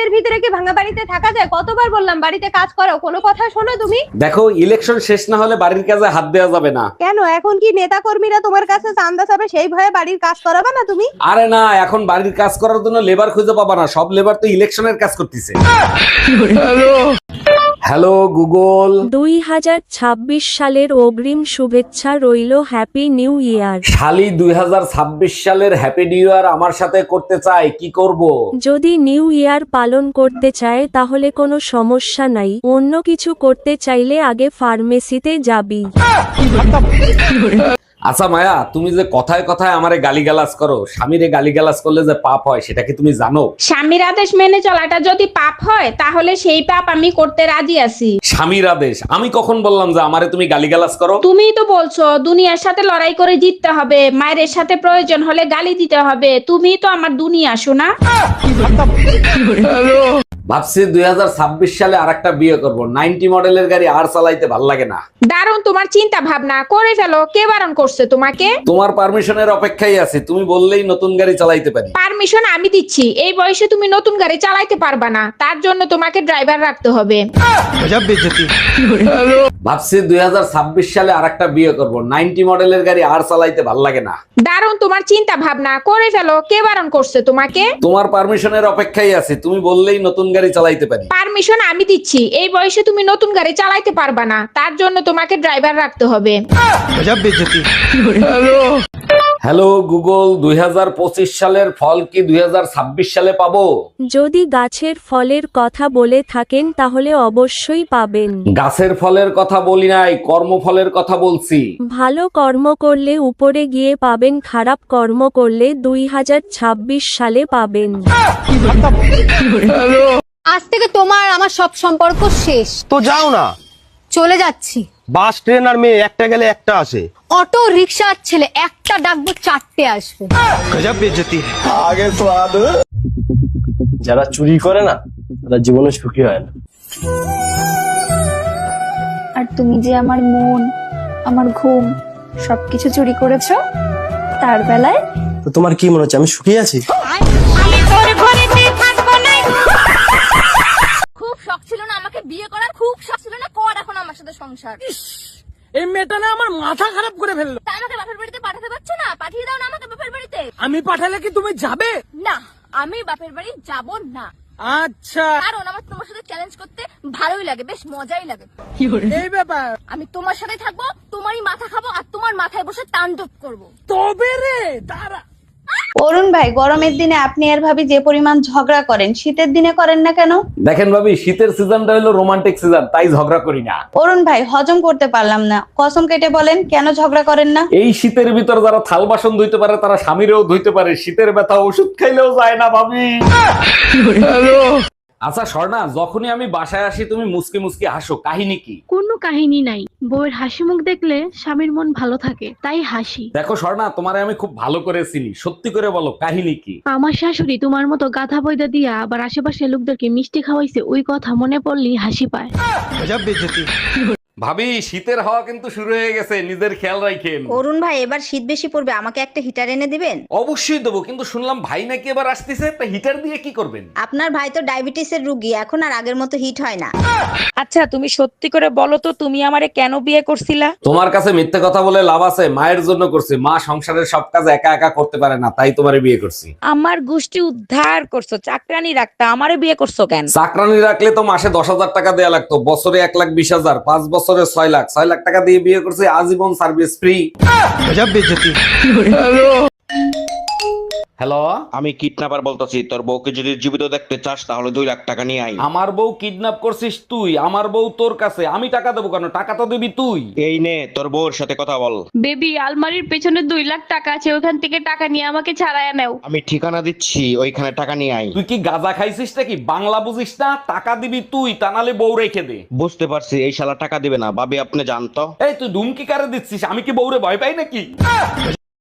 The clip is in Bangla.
শীতের ভিতরে কি ভাঙা বাড়িতে থাকা যায়? কতবার বললাম বাড়িতে কাজ করো, কোনো কথা শোনো তুমি? দেখো, ইলেকশন শেষ না হলে বাড়ির কাজে হাত দেওয়া যাবে না। কেন, এখন কি নেতা কর্মীরা তোমার কাছে চান্দা চাবে সেই ভয়ে বাড়ির কাজ করাবে না তুমি? আরে না, এখন বাড়ির কাজ করার জন্য লেবার খুঁজে পাবা না, সব লেবার তো ইলেকশনের কাজ করতেছে। Hello Google. 2026 সালের অগ্রিম শুভেচ্ছা রইলো, হ্যাপি নিউ ইয়ার। শালি 2026 সালের হ্যাপি নিউ ইয়ার আমার সাথে করতে চাই, কি করব? যদি নিউ ইয়ার পালন করতে চায় তাহলে কোনো সমস্যা নাই, অন্য কিছু করতে চাইলে আগে ফার্মেসিতে যাবি। আচ্ছা মায়া, তুমি যে কথায় কথায় আমারে গালিগালাজ করো, স্বামীরে গালিগালাজ করলে যে পাপ হয় সেটা কি তুমি জানো? স্বামীর আদেশ মেনে চলাটা যদি পাপ হয় তাহলে সেই পাপ আমি করতে রাজি আছি। স্বামীর আদেশ? আমি কখন বললাম যে আমারে তুমি গালিগালাজ করো? তুমিই তো বলছো দুনিয়ার সাথে লড়াই করে জিততে হবে, মায়ের সাথে প্রয়োজন হলে গালি দিতে হবে। তুমিই তো আমার দুনিয়া, শোনা। ভাবছি 2026 সালে আরেকটা বিয়ে করব। 90 মডেলের গাড়ি আর চালাইতে ভাল লাগে না। দারুণ তোমার চিন্তা ভাবনা, করে ফেলো। কে বারণ করছে তোমাকে? তোমার পারমিশনের অপেক্ষায় আছি, তুমি বললেই নতুন গাড়ি চালাইতে পারি। পারমিশন আমি দিচ্ছি। এই বয়সে তুমি নতুন গাড়ি চালাইতে পারবা না, তার জন্য তোমাকে ড্রাইভার রাখতে হবে। ভাবছি 2026 সালে আরেকটা বিয়ে করব। 90 মডেলের গাড়ি আর চালাইতে ভাল লাগে না। দারুণ তোমার চিন্তা ভাবনা, করে ফেলো। কে বারণ করছে তোমাকে? তোমার পারমিশনের অপেক্ষায় আছি, তুমি বললেই নতুন গাড়ি চালাইতে পারি। পারমিশন আমি দিচ্ছি। এই বয়সে তুমি নতুন গাড়ি চালাইতে পারবা না, তার জন্য তোমাকে ড্রাইভার রাখতে হবে। হ্যালো গুগল, 2025 সালের ফল কি 2026 সালে পাবো? যদি গাছের ফলের কথা বলে থাকেন তাহলে অবশ্যই পাবেন। গাছের ফলের কথা বলি নাই, কর্মফলের কথা বলছি। ভালো কর্ম করলে উপরে গিয়ে পাবেন, খারাপ কর্ম করলে 2026 সালে পাবেন। আজ থেকে তোমার আমার সব সম্পর্ক শেষ। তো যাও না, চলে যাচ্ছি। বাস ট্রেন আর মেয়ে একটা গেলে একটা আসে। অটো রিক্সার ছেলে একটা ডাকবো, চারটে আসবে। গজব বেজতি। যারা চুরি করে না তারা জীবনে সুখী হয় না। আর তুমি যে আমার মন, আমার ঘুম সবকিছু চুরি করেছো, তার বেলায় তো তোমার কি মনে হচ্ছে আমি সুখী আছি? খুব শখ ছিল না আমাকে বিয়ে করার, খুব শখ ছিল না, কর এখন আমার সাথে সংসার। এই মেয়েটা না আমার মাথা খারাপ করে ফেললো। তা আমাকে বাপের বাড়িতে পাঠাতে পারছো না? পাঠিয়ে দাও না আমাকে বাপের বাড়িতে। আমি পাঠালে কি তুমি যাবে? না, আমি বাপের বাড়ি যাব না। আচ্ছা, কারণ আমার তোমার সাথে চ্যালেঞ্জ করতে ভালোই লাগে, বেশ মজাই লাগে। এই ব্যাপার। আমি তোমার সাথে থাকবো, তোমারই মাথা খাবো, আর তোমার মাথায় বসে তাণ্ডব করবো। তবে রে দাঁড়া। অরুণ ভাই, গরমের দিনে আপনি আর ভাবি যে পরিমাণ ঝগড়া করেন, শীতের দিনে করেন না কেন? দেখেন ভাবি, শীতের সিজনটা হলো রোমান্টিক সিজন, তাই ঝগড়া করি না। অরুণ ভাই, হজম করতে পারলাম না, কসম কেটে বলেন কেন ঝগড়া করেন না? এই শীতের ভিতর যারা থাল বাসন ধুইতে পারে তারা স্বামীরেও ধুইতে পারে, শীতের ব্যথা ওষুধ খাইলেও যায় না ভাবি। আচ্ছা স্বর্ণা, যখনই আমি বাসায় আসি তুমি মুসকি মুসকি হাসো, কাহিনী কি? কোনো কাহিনী নাই, বউয়ের হাসি মুখ দেখলে স্বামীর মন ভালো থাকে, তাই হাসি। দেখো স্বর্ণা, তোমারে আমি খুব ভালো করে চিনি, সত্যি করে বলো কাহিনী কি? আমার শাশুড়ি তোমার মতো গাধা বইদা দিয়া আবার আশেপাশে লোকদেরকে মিষ্টি খাওয়াইছে, ওই কথা মনে পড়লেই হাসি পায়। গজব বেজতি। ভাবি, শীতের হাওয়া কিন্তু শুরু হয়ে গেছে, নিজের খেয়াল রাখেন। অরুণ ভাই, এবার শীত বেশি পড়বে, আমাকে একটা হিটার এনে দিবেন? অবশ্যই দেবো, কিন্তু শুনলাম ভাই নাকি এবার আসতেছে, তা হিটার দিয়ে কি করবেন? আপনার ভাই তো ডায়াবেটিসের রোগী, এখন আর আগের মতো হিট হয় না। আচ্ছা, তুমি সত্যি করে বলো তো তুমি আমারে কেন বিয়ে করছিলা? তোমার কাছে মিথ্যে কথা বলে লাভ আছে? মায়ের জন্য করছি, মা সংসারের সব কাজ একা একা করতে পারে না, তাই তোমারে বিয়ে করছি। আমার গোষ্ঠী উদ্ধার করছো, চাকরানি রাখতা, আমারে বিয়ে করছো কেন? চাকরানি রাখলে তো মাসে 10,000 টাকা দেয়া লাগতো, বছরে 1,20,000, 5 বছরে 6 লাখ টাকা দিয়ে বিয়ে করছি, আজীবন সার্ভিস ফ্রি। গজব বেজতি। হ্যালো, আমি কিডন্যাপার বলতেছি, তোর বউকে যদি জীবিত দেখতে চাস তাহলে 2 লাখ টাকা নিয়ে আই। আমার বউ কিডন্যাপ করছিস তুই? আমার বউ তোর কাছে, আমি টাকা দেবো কেন? টাকা তো দিবি তুই। এই নে তোর বউর সাথে কথা বল। বেবি, আলমারির পেছনে 2 লাখ টাকা আছে, ওখান থেকে টাকা নিয়ে আমাকে ছাড়াইয়া নাও। আমি ঠিকানা দিচ্ছি, ওইখানে টাকা নিয়ে আই। তুই কি গাঁজা খাইছিস নাকি? বাংলা বুঝিস না? টাকা দিবি তুই, তা নালে বউ রেখে দে। বুঝতে পারছি, এই শালা টাকা দিবে না। ভাবি আপনি জানতো। এই তুই ধুমকি কারে দিচ্ছিস? আমি কি বউরে ভয় পাই নাকি?